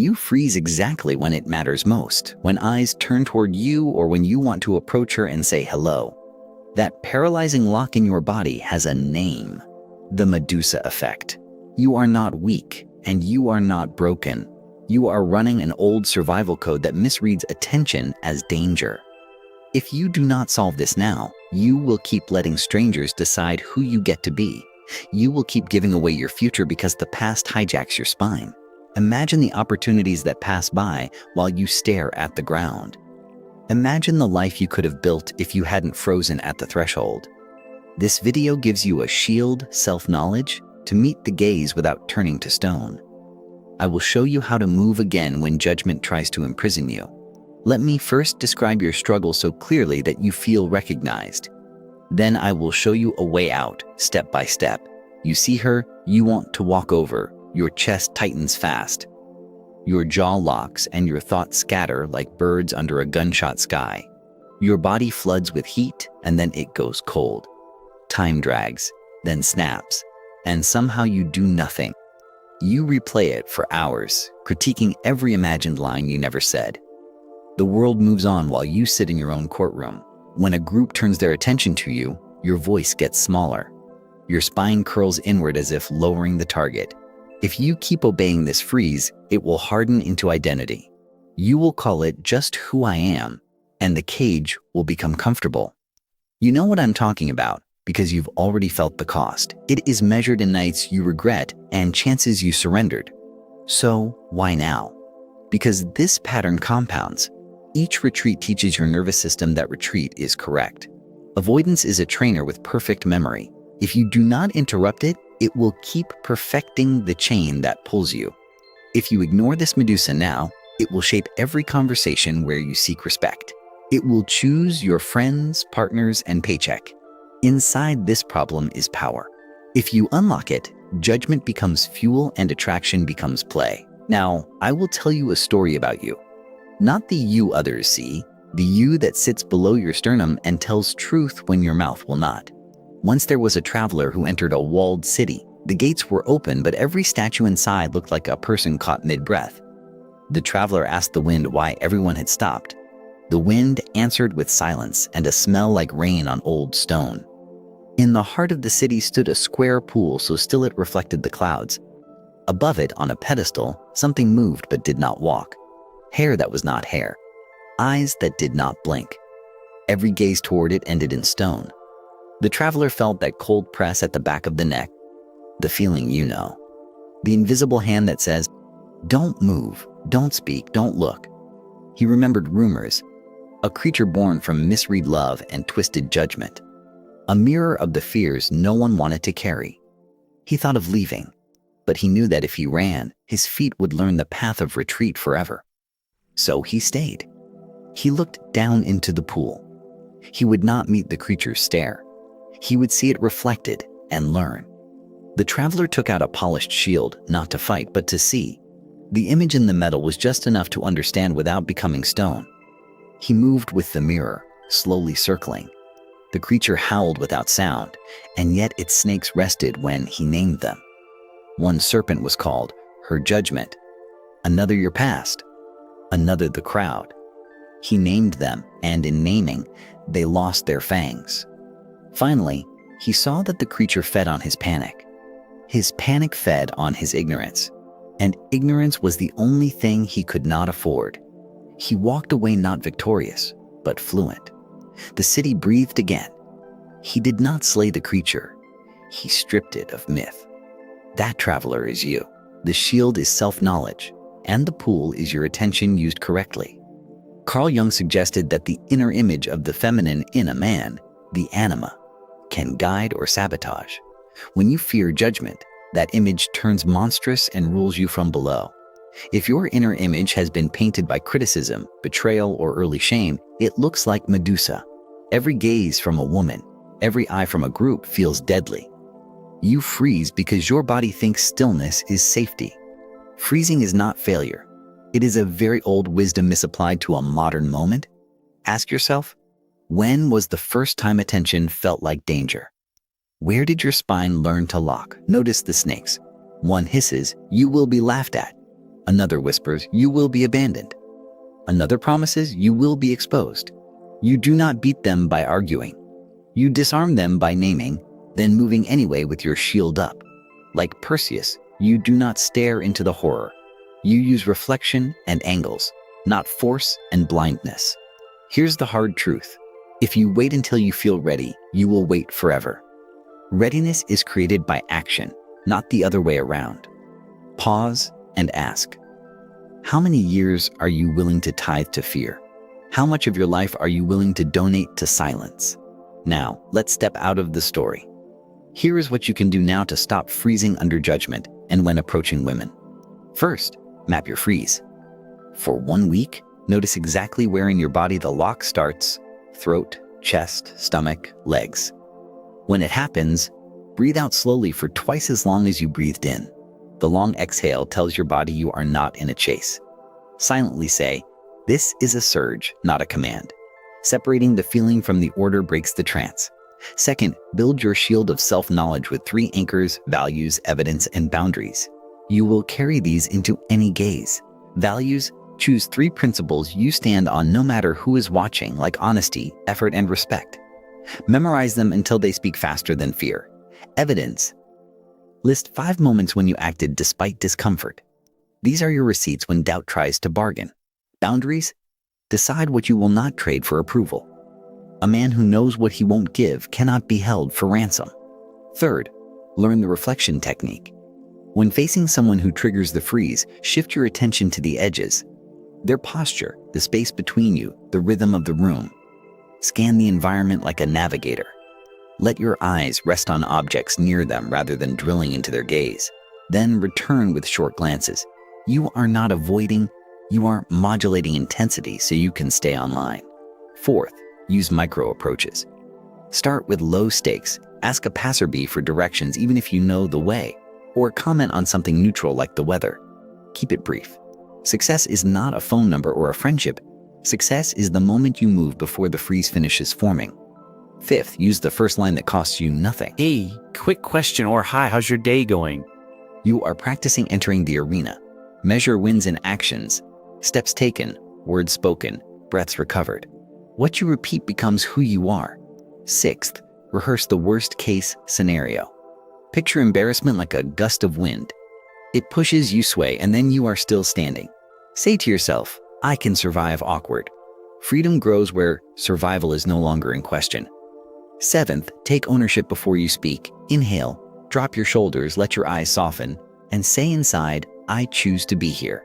You freeze exactly when it matters most, when eyes turn toward you or when you want to approach her and say hello. That paralyzing lock in your body has a name: the Medusa effect. You are not weak, and you are not broken. You are running an old survival code that misreads attention as danger. If you do not solve this now, you will keep letting strangers decide who you get to be. You will keep giving away your future because the past hijacks your spine. Imagine the opportunities that pass by while you stare at the ground. Imagine the life you could have built if you hadn't frozen at the threshold. This video gives you a shield, self-knowledge, to meet the gaze without turning to stone. I will show you how to move again when judgment tries to imprison you. Let me first describe your struggle so clearly that you feel recognized. Then I will show you a way out, step by step. You see her, you want to walk over. Your chest tightens fast. Your jaw locks and your thoughts scatter like birds under a gunshot sky. Your body floods with heat and then it goes cold. Time drags, then snaps, and somehow you do nothing. You replay it for hours, critiquing every imagined line you never said. The world moves on while you sit in your own courtroom. When a group turns their attention to you, your voice gets smaller. Your spine curls inward as if lowering the target. If you keep obeying this freeze, it will harden into identity. You will call it just who I am, and the cage will become comfortable. You know what I'm talking about because you've already felt the cost. It is measured in nights you regret and chances you surrendered. So why now? Because this pattern compounds. Each retreat teaches your nervous system that retreat is correct. Avoidance is a trainer with perfect memory. If you do not interrupt it, it will keep perfecting the chain that pulls you. If you ignore this Medusa now, it will shape every conversation where you seek respect. It will choose your friends, partners, and paycheck. Inside this problem is power. If you unlock it, judgment becomes fuel and attraction becomes play. Now, I will tell you a story about you. Not the you others see, the you that sits below your sternum and tells truth when your mouth will not. Once there was a traveler who entered a walled city. The gates were open, but every statue inside looked like a person caught mid-breath. The traveler asked the wind why everyone had stopped. The wind answered with silence and a smell like rain on old stone. In the heart of the city stood a square pool so still it reflected the clouds. Above it, on a pedestal, something moved but did not walk. Hair that was not hair. Eyes that did not blink. Every gaze toward it ended in stone. The traveler felt that cold press at the back of the neck, the feeling you know. The invisible hand that says, "Don't move, don't speak, don't look." He remembered rumors, a creature born from misread love and twisted judgment. A mirror of the fears no one wanted to carry. He thought of leaving, but he knew that if he ran, his feet would learn the path of retreat forever. So he stayed. He looked down into the pool. He would not meet the creature's stare. He would see it reflected and learn. The traveler took out a polished shield, not to fight, but to see. The image in the metal was just enough to understand without becoming stone. He moved with the mirror, slowly circling. The creature howled without sound, and yet its snakes rested when he named them. One serpent was called her judgment, another your past, another the crowd. He named them, and in naming, they lost their fangs. Finally, he saw that the creature fed on his panic. His panic fed on his ignorance, and ignorance was the only thing he could not afford. He walked away not victorious, but fluent. The city breathed again. He did not slay the creature. He stripped it of myth. That traveler is you. The shield is self-knowledge, and the pool is your attention used correctly. Carl Jung suggested that the inner image of the feminine in a man, the anima, can guide or sabotage. When you fear judgment, that image turns monstrous and rules you from below. If your inner image has been painted by criticism, betrayal, or early shame, it looks like Medusa. Every gaze from a woman, every eye from a group feels deadly. You freeze because your body thinks stillness is safety. Freezing is not failure. It is a very old wisdom misapplied to a modern moment. Ask yourself, when was the first time attention felt like danger? Where did your spine learn to lock? Notice the snakes. One hisses, you will be laughed at. Another whispers, you will be abandoned. Another promises, you will be exposed. You do not beat them by arguing. You disarm them by naming, then moving anyway with your shield up. Like Perseus, you do not stare into the horror. You use reflection and angles, not force and blindness. Here's the hard truth. If you wait until you feel ready, you will wait forever. Readiness is created by action, not the other way around. Pause and ask, how many years are you willing to tithe to fear? How much of your life are you willing to donate to silence? Now, let's step out of the story. Here is what you can do now to stop freezing under judgment and when approaching women. First, map your freeze. For 1 week, notice exactly where in your body the lock starts: throat, chest, stomach, legs. When it happens, breathe out slowly for twice as long as you breathed in. The long exhale tells your body you are not in a chase. Silently say, this is a surge, not a command. Separating the feeling from the order breaks the trance. Second, build your shield of self-knowledge with 3 anchors: values, evidence, and boundaries. You will carry these into any gaze. Values: choose 3 principles you stand on no matter who is watching, like honesty, effort, and respect. Memorize them until they speak faster than fear. Evidence: list 5 moments when you acted despite discomfort. These are your receipts when doubt tries to bargain. Boundaries: decide what you will not trade for approval. A man who knows what he won't give cannot be held for ransom. Third, learn the reflection technique. When facing someone who triggers the freeze, shift your attention to the edges. Their posture, the space between you, the rhythm of the room. Scan the environment like a navigator. Let your eyes rest on objects near them rather than drilling into their gaze. Then return with short glances. You are not avoiding, you are modulating intensity so you can stay online. Fourth, use micro approaches. Start with low stakes. Ask a passerby for directions even if you know the way, or comment on something neutral like the weather. Keep it brief. Success is not a phone number or a friendship. Success is the moment you move before the freeze finishes forming. Fifth, use the first line that costs you nothing. Hey, quick question, or hi, how's your day going? You are practicing entering the arena. Measure wins in actions, steps taken, words spoken, breaths recovered. What you repeat becomes who you are. Sixth, rehearse the worst case scenario. Picture embarrassment like a gust of wind. It pushes, you sway, and then you are still standing. Say to yourself, I can survive awkward. Freedom grows where survival is no longer in question. Seventh, take ownership before you speak. Inhale, drop your shoulders, let your eyes soften, and say inside, I choose to be here.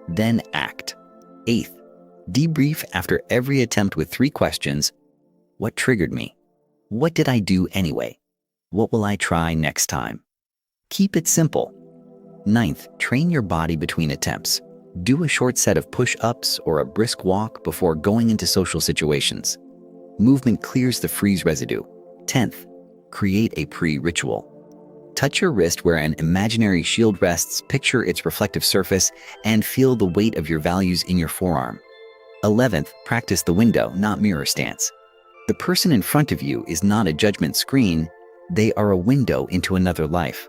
Then act. Eighth, debrief after every attempt with 3 questions. What triggered me? What did I do anyway? What will I try next time? Keep it simple. Ninth, train your body between attempts. Do a short set of push-ups or a brisk walk before going into social situations. Movement clears the freeze residue. 10th, create a pre-ritual. Touch your wrist where an imaginary shield rests, picture its reflective surface, and feel the weight of your values in your forearm. 11th, practice the window, not mirror stance. The person in front of you is not a judgment screen, they are a window into another life.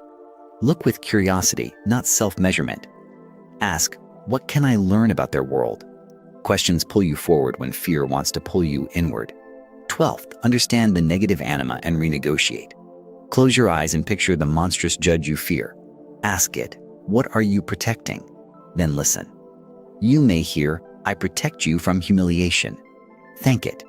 Look with curiosity, not self-measurement. Ask, what can I learn about their world? Questions pull you forward when fear wants to pull you inward. 12th, understand the negative anima and renegotiate. Close your eyes and picture the monstrous judge you fear. Ask it, what are you protecting? Then listen. You may hear, I protect you from humiliation. Thank it.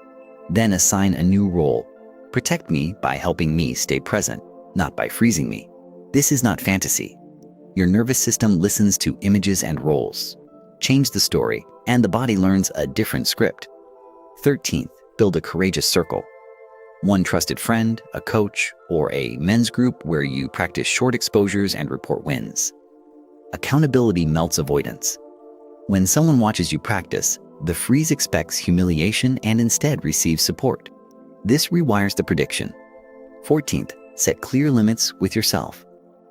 Then assign a new role. Protect me by helping me stay present, not by freezing me. This is not fantasy. Your nervous system listens to images and roles. Change the story, and the body learns a different script. 13th, build a courageous circle. One trusted friend, a coach, or a men's group where you practice short exposures and report wins. Accountability melts avoidance. When someone watches you practice, the freeze expects humiliation and instead receives support. This rewires the prediction. 14th, set clear limits with yourself.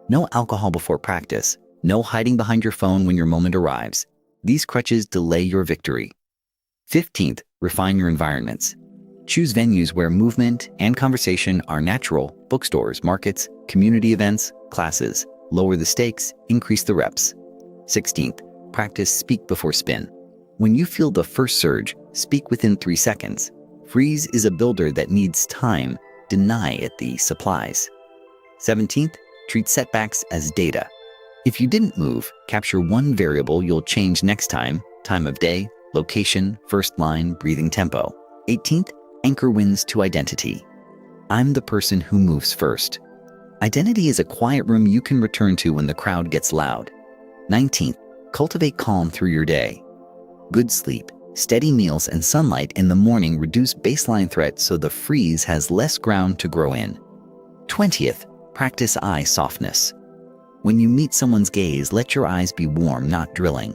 No alcohol before practice, no hiding behind your phone when your moment arrives. These crutches delay your victory. 15th, refine your environments. Choose venues where movement and conversation are natural: bookstores, markets, community events, classes. Lower the stakes, increase the reps. 16th, practice speak before spin. When you feel the first surge, speak within 3 seconds. Freeze is a builder that needs time. Deny it the supplies. 17th, treat setbacks as data. If you didn't move, capture one variable you'll change next time: time of day, location, first line, breathing tempo. 18th, anchor wins to identity. I'm the person who moves first. Identity is a quiet room you can return to when the crowd gets loud. 19th, cultivate calm through your day. Good sleep, steady meals, and sunlight in the morning reduce baseline threat so the freeze has less ground to grow in. 20th, practice eye softness. When you meet someone's gaze, let your eyes be warm, not drilling.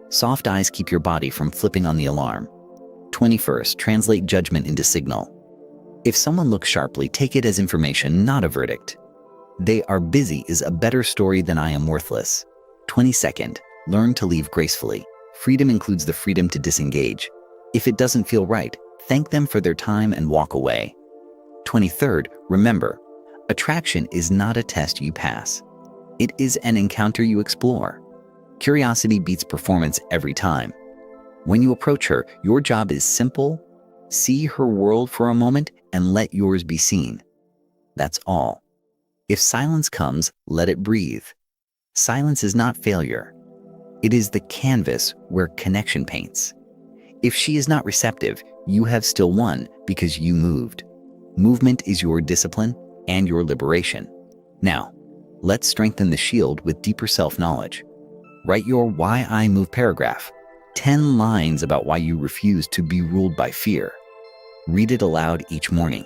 Soft eyes keep your body from flipping on the alarm. 21st, translate judgment into signal. If someone looks sharply, take it as information, not a verdict. They are busy is a better story than I am worthless. 22nd, learn to leave gracefully. Freedom includes the freedom to disengage. If it doesn't feel right, thank them for their time and walk away. 23rd, remember, attraction is not a test you pass. It is an encounter you explore. Curiosity beats performance every time. When you approach her, your job is simple: see her world for a moment and let yours be seen. That's all. If silence comes, let it breathe. Silence is not failure. It is the canvas where connection paints. If she is not receptive, you have still won because you moved. Movement is your discipline and your liberation. Now, let's strengthen the shield with deeper self-knowledge. Write your Why I Move paragraph. 10 lines about why you refuse to be ruled by fear. Read it aloud each morning.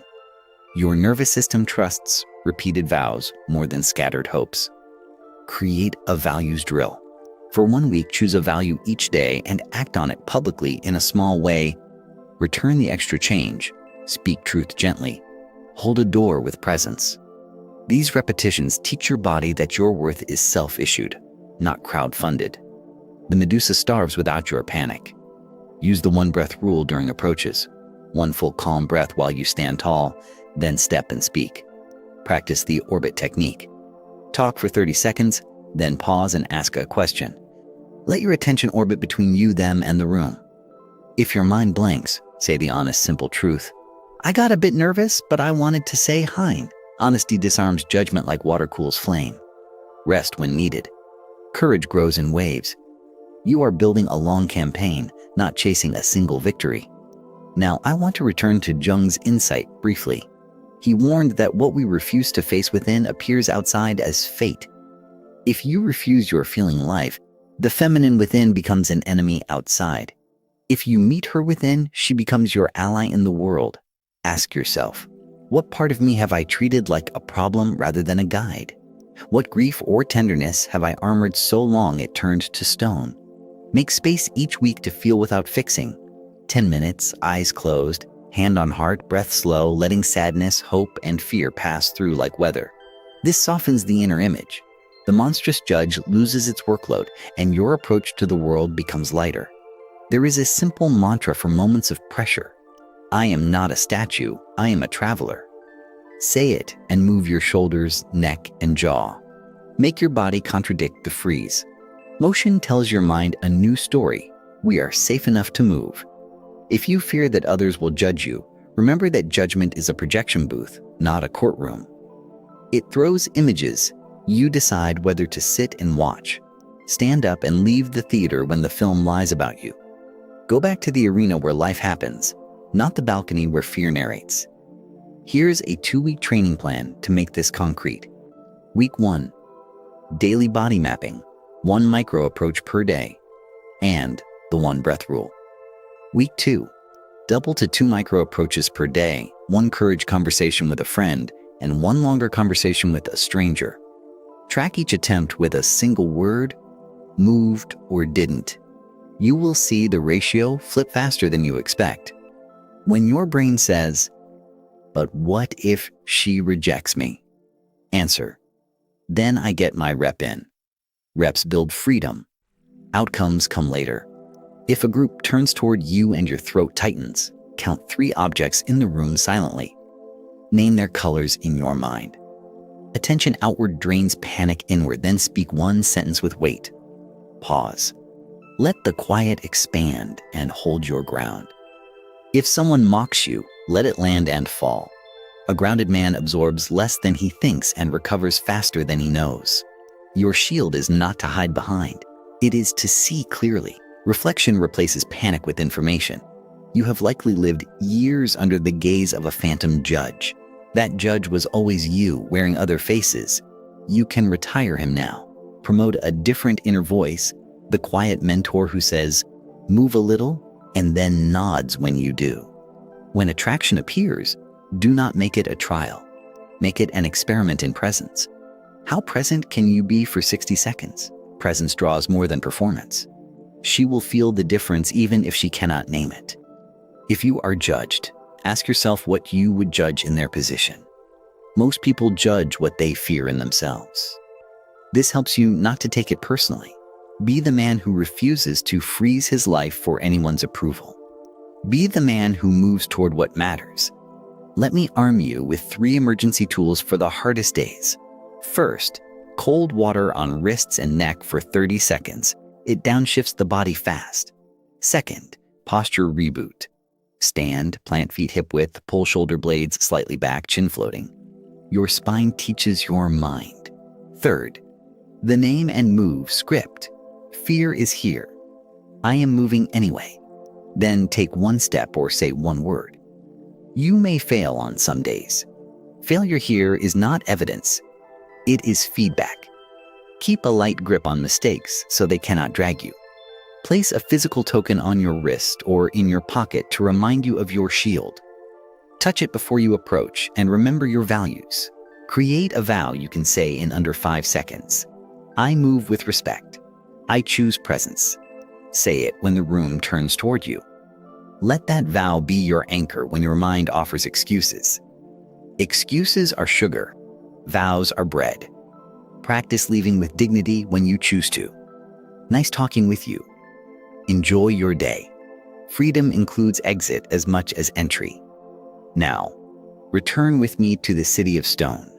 Your nervous system trusts repeated vows more than scattered hopes. Create a values drill. For 1 week, choose a value each day and act on it publicly in a small way. Return the extra change. Speak truth gently. Hold a door with presence. These repetitions teach your body that your worth is self-issued, not crowd-funded. The Medusa starves without your panic. Use the one-breath rule during approaches. 1 full calm breath while you stand tall, then step and speak. Practice the orbit technique. Talk for 30 seconds, then pause and ask a question. Let your attention orbit between you, them, and the room. If your mind blanks, say the honest, simple truth. I got a bit nervous, but I wanted to say hi. Honesty disarms judgment like water cools flame. Rest when needed. Courage grows in waves. You are building a long campaign, not chasing a single victory. Now, I want to return to Jung's insight briefly. He warned that what we refuse to face within appears outside as fate. If you refuse your feeling life, the feminine within becomes an enemy outside. If you meet her within, she becomes your ally in the world. Ask yourself, what part of me have I treated like a problem rather than a guide? What grief or tenderness have I armored so long it turned to stone? Make space each week to feel without fixing. 10 minutes, eyes closed, hand on heart, breath slow, letting sadness, hope, and fear pass through like weather. This softens the inner image. The monstrous judge loses its workload, and your approach to the world becomes lighter. There is a simple mantra for moments of pressure. I am not a statue, I am a traveler. Say it and move your shoulders, neck, and jaw. Make your body contradict the freeze. Motion tells your mind a new story. We are safe enough to move. If you fear that others will judge you, remember that judgment is a projection booth, not a courtroom. It throws images. You decide whether to sit and watch. Stand up and leave the theater when the film lies about you. Go back to the arena where life happens, not the balcony where fear narrates. Here's a 2-week training plan to make this concrete. Week 1, daily body mapping, 1 micro approach per day, and the 1 breath rule. Week 2, double to 2 micro approaches per day, 1 courage conversation with a friend, and 1 longer conversation with a stranger. Track each attempt with a single word, moved or didn't. You will see the ratio flip faster than you expect. When your brain says, but what if she rejects me? Answer, then I get my rep in. Reps build freedom. Outcomes come later. If a group turns toward you and your throat tightens, count 3 objects in the room silently. Name their colors in your mind. Attention outward drains panic inward, then speak 1 sentence with weight. Pause. Let the quiet expand and hold your ground. If someone mocks you, let it land and fall. A grounded man absorbs less than he thinks and recovers faster than he knows. Your shield is not to hide behind. It is to see clearly. Reflection replaces panic with information. You have likely lived years under the gaze of a phantom judge. That judge was always you, wearing other faces. You can retire him now. Promote a different inner voice, the quiet mentor who says, "Move a little," and then nods when you do. When attraction appears, do not make it a trial. Make it an experiment in presence. How present can you be for 60 seconds? Presence draws more than performance. She will feel the difference even if she cannot name it. If you are judged, ask yourself what you would judge in their position. Most people judge what they fear in themselves. This helps you not to take it personally. Be the man who refuses to freeze his life for anyone's approval. Be the man who moves toward what matters. Let me arm you with 3 emergency tools for the hardest days. First, cold water on wrists and neck for 30 seconds. It downshifts the body fast. Second, posture reboot. Stand, plant feet hip width, pull shoulder blades slightly back, chin floating. Your spine teaches your mind. Third, the name and move script. Fear is here. I am moving anyway. Then take 1 step or say 1 word. You may fail on some days. Failure here is not evidence. It is feedback. Keep a light grip on mistakes so they cannot drag you. Place a physical token on your wrist or in your pocket to remind you of your shield. Touch it before you approach and remember your values. Create a vow you can say in under 5 seconds. I move with respect. I choose presence. Say it when the room turns toward you. Let that vow be your anchor when your mind offers excuses. Excuses are sugar. Vows are bread. Practice leaving with dignity when you choose to. Nice talking with you. Enjoy your day. Freedom includes exit as much as entry. Now, return with me to the city of stone.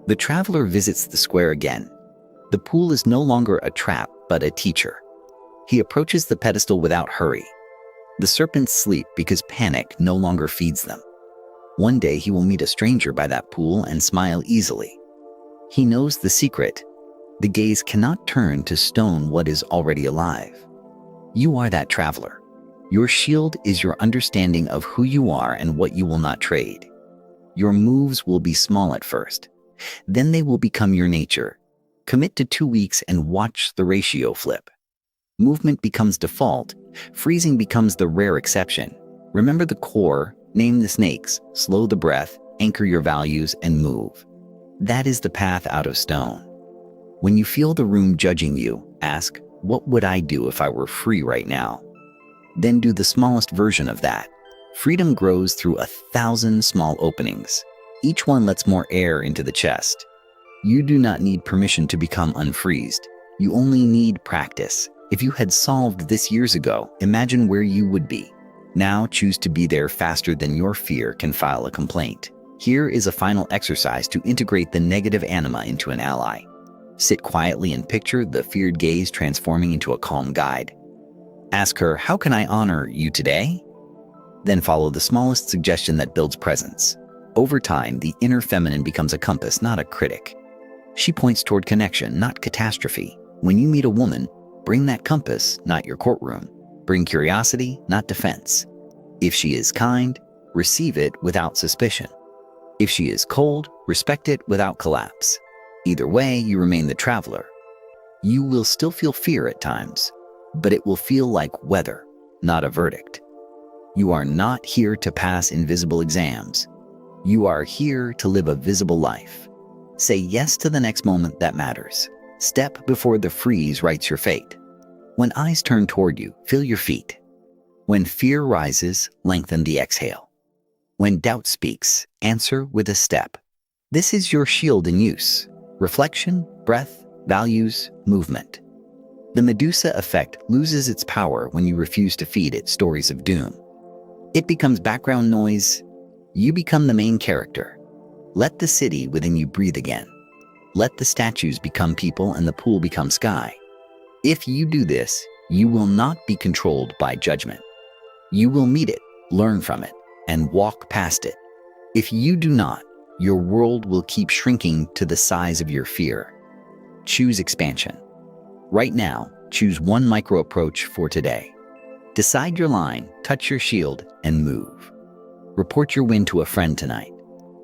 The traveler visits the square again. The pool is no longer a trap, but a teacher. He approaches the pedestal without hurry. The serpents sleep because panic no longer feeds them. One day he will meet a stranger by that pool and smile easily. He knows the secret. The gaze cannot turn to stone what is already alive. You are that traveler. Your shield is your understanding of who you are and what you will not trade. Your moves will be small at first. Then they will become your nature. Commit to 2 weeks and watch the ratio flip. Movement becomes default. Freezing becomes the rare exception. Remember the core, name the snakes, slow the breath, anchor your values, and move. That is the path out of stone. When you feel the room judging you, ask, what would I do if I were free right now? Then do the smallest version of that. Freedom grows through 1,000 small openings. Each one lets more air into the chest. You do not need permission to become unfreezed. You only need practice. If you had solved this years ago, imagine where you would be. Now choose to be there faster than your fear can file a complaint. Here is a final exercise to integrate the negative anima into an ally. Sit quietly and picture the feared gaze transforming into a calm guide. Ask her, how can I honor you today? Then follow the smallest suggestion that builds presence. Over time, the inner feminine becomes a compass, not a critic. She points toward connection, not catastrophe. When you meet a woman, bring that compass, not your courtroom. Bring curiosity, not defense. If she is kind, receive it without suspicion. If she is cold, respect it without collapse. Either way, you remain the traveler. You will still feel fear at times, but it will feel like weather, not a verdict. You are not here to pass invisible exams. You are here to live a visible life. Say yes to the next moment that matters. Step before the freeze writes your fate. When eyes turn toward you, feel your feet. When fear rises, lengthen the exhale. When doubt speaks, answer with a step. This is your shield in use. Reflection, breath, values, movement. The Medusa effect loses its power when you refuse to feed it stories of doom. It becomes background noise. You become the main character. Let the city within you breathe again. Let the statues become people and the pool become sky. If you do this, You will not be controlled by judgment. You will meet it, learn from it, and walk past it. If you do not, your world will keep shrinking to the size of your fear. Choose expansion. Right now, choose one micro approach for today. Decide your line, touch your shield, and move. Report your win to a friend tonight.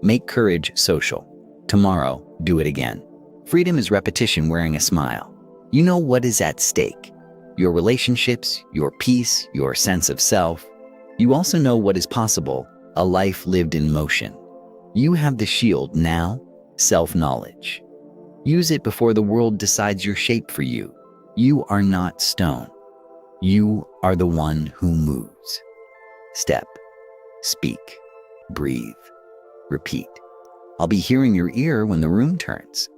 Make courage social. Tomorrow, do it again. Freedom is repetition wearing a smile. You know what is at stake. Your relationships, your peace, your sense of self. You also know what is possible, a life lived in motion. You have the shield now, self-knowledge. Use it before the world decides your shape for you. You are not stone. You are the one who moves. Step, speak, breathe, repeat. I'll be hearing your ear when the room turns.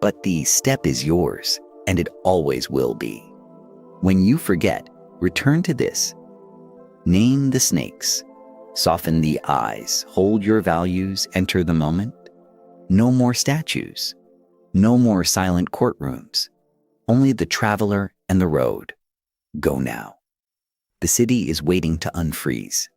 But the step is yours, and it always will be. When you forget, return to this. Name the snakes. Soften the eyes. Hold your values. Enter the moment. No more statues. No more silent courtrooms. Only the traveler and the road. Go now. The city is waiting to unfreeze.